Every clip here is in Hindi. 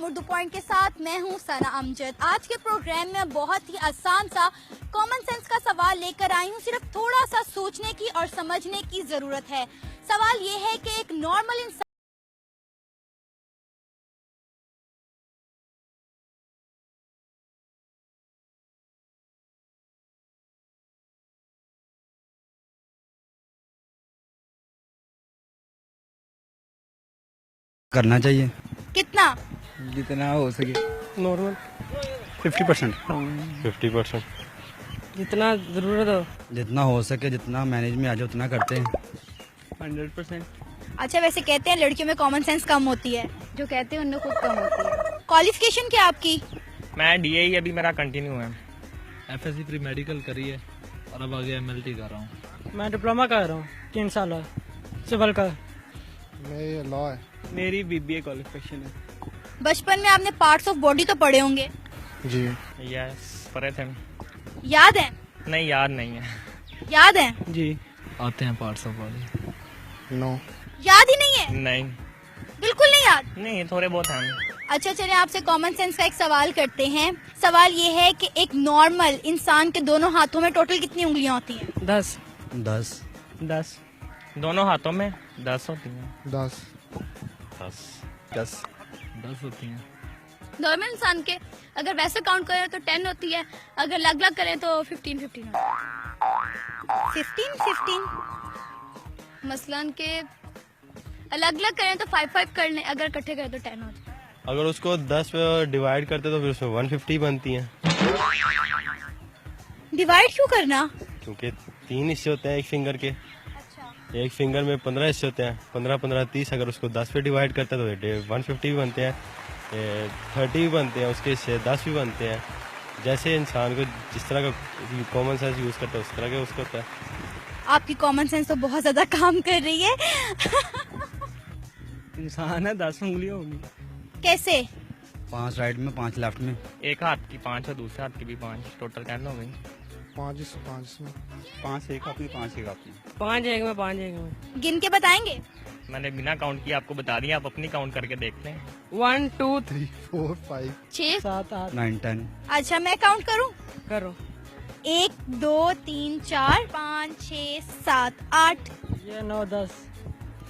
प्रोग्राम उर्दू पॉइंट के साथ मैं हूं सना अमजद। आज के प्रोग्राम में बहुत ही आसान सा कॉमन सेंस का सवाल लेकर आई हूं। सिर्फ थोड़ा सा सोचने की और समझने की जरूरत है। सवाल ये है कि एक नॉर्मल इंसान करना चाहिए कितना जितना हो सके। नॉर्मल 50%। 50%। जितना ज़रूरत हो। जितना हो सके, जितना मैनेज में आ जाए उतना करते हैं। 100%। अच्छा, वैसे कहते हैं लड़कियों में कॉमन सेंस कम होती है, जो कहते हैं उनमें खुद कम होती है। क्वालिफिकेशन क्या आपकी? मैं DA ही अभी मेरा कंटिन्यू है। FSC प्री मेडिकल करी है और अब आगे MLT कर रहा हूँ। मैं डिप्लोमा कर रहा हूँ 3 साल सिविल का। मैं लॉ है। मेरी BBA क्वालिफिकेशन है। बचपन में आपने पार्ट्स ऑफ बॉडी तो पढ़े होंगे, जी यस पढ़े थे। याद है? नहीं याद नहीं है। याद है? जी आते हैं पार्ट्स ऑफ बॉडी। नो याद ही नहीं है? नहीं बिल्कुल नहीं याद? नहीं थोड़े बहुत हैं। अच्छा चलिए, आपसे कॉमन सेंस का एक सवाल करते हैं। सवाल ये है कि एक नॉर्मल इंसान के दोनों हाथों में टोटल कितनी उंगलियां होती हैं? 10 10 दोनों हाथों में 10 होती हैं। 10 10 होती हैं। नॉर्मल इंसान के अगर वैसे काउंट करें तो 10 होती है, अगर अलग अलग करें तो 15 होती है। 15 मसलन के अलग अलग करें तो 5 करने, अगर इकट्ठे करें तो 10 होती है। अगर उसको 10 पे डिवाइड करते तो फिर उसमें 150 बनती हैं, डिवाइड क्यों करना? क्योंकि 3 हिस्से होते हैं एक फिंगर के। एक फिंगर में 15 हिस्से होते हैं, 15 30। अगर उसको 10 पे डिवाइड करते हैं तो 150 भी बनते हैं, 30 भी बनते हैं, उसके हिस्से 10 भी बनते हैं। जैसे इंसान को जिस तरह का कॉमन सेंस यूज करता है उस तरह का उसका होता है। आपकी कॉमन सेंस तो बहुत ज्यादा काम कर रही है। इंसान है 10 उंगलियां होंगी। कैसे? 5 राइट में 5 लेफ्ट में। एक हाथ की 5 और दूसरे हाथ की भी 5, टोटल 10 हो गई। 5 में 5 एक अपनी 5 एक अपनी। 5 एक में 5 एक में। गिन के बताएंगे? मैंने बिना काउंट किए आपको बता दिया, आप अपनी काउंट करके देख लें। 1 2 3 4 5 6 7 8 9 10। अच्छा मैं काउंट करूं? करो। 1 2 3 4 5 6 7 8। ये 9 10।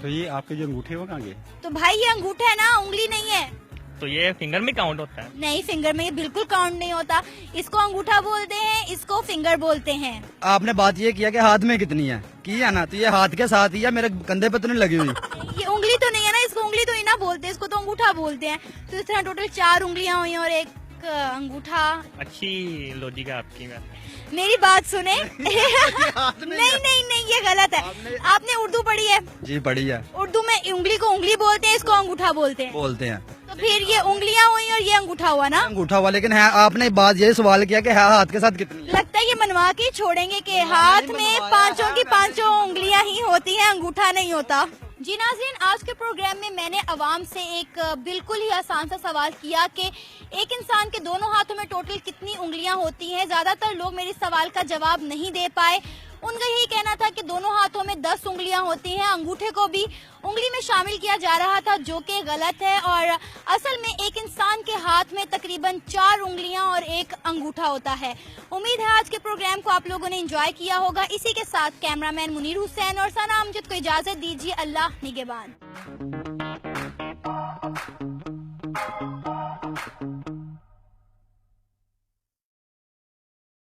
तो ये आपके जो अंगूठे वो कहाँ गए? तो भाई ये अंगूठा है ना, उंगली नहीं है। तो ये फिंगर में काउंट होता है? नहीं, फिंगर में ये बिल्कुल काउंट नहीं होता। इसको अंगूठा बोलते हैं, इसको फिंगर बोलते हैं। आपने बात ये किया कि हाथ में कितनी है, किया ना, तो ये हाथ के साथ ही है, मेरे कंधे पे तो नहीं लगी हुई। ये उंगली तो नहीं है ना, इसको उंगली तो नहीं ना बोलते, इसको तो अंगूठा बोलते हैं। तो इस तरह टोटल 4 उंगलियां हुई और एक अंगूठा। अच्छी लॉजिक है आपकी। मेरी बात सुने। नहीं, ये गलत है। आपने उर्दू पढ़ी है? जी पढ़ी है। उर्दू में उंगली को उंगली बोलते हैं, इसको अंगूठा बोलते हैं। बोलते हैं। तो फिर ये उंगलियां हुई और ये अंगूठा हुआ ना। अंगूठा हुआ, लेकिन है आपने बात ये सवाल किया कि है हाथ के साथ कितनी है। लगता है ये मनवा के ही छोड़ेंगे कि हाथ में 5 की 5 उंगलियां ही होती हैं, अंगूठा नहीं होता। जी नाज़रीन, आज के प्रोग्राम में मैंने अवाम से एक बिल्कुल ही आसान सा सवाल किया कि एक इंसान के दोनों हाथों में टोटल कितनी उंगलियां होती हैं। ज़्यादातर लोग मेरे सवाल का जवाब नहीं दे पाए। उनका यही कहना था कि दोनों हाथों में 10 उंगलियां होती हैं। अंगूठे को भी उंगली में शामिल किया जा रहा था, जो कि गलत है। और असल में एक इंसान के हाथ में तकरीबन 4 उंगलियां और एक अंगूठा होता है। उम्मीद है आज के प्रोग्राम को आप लोगों ने एंजॉय किया होगा। इसी के साथ कैमरामैन मुनीर हुसैन और सना अमजद को इजाजत दीजिए। अल्लाह निगहबान।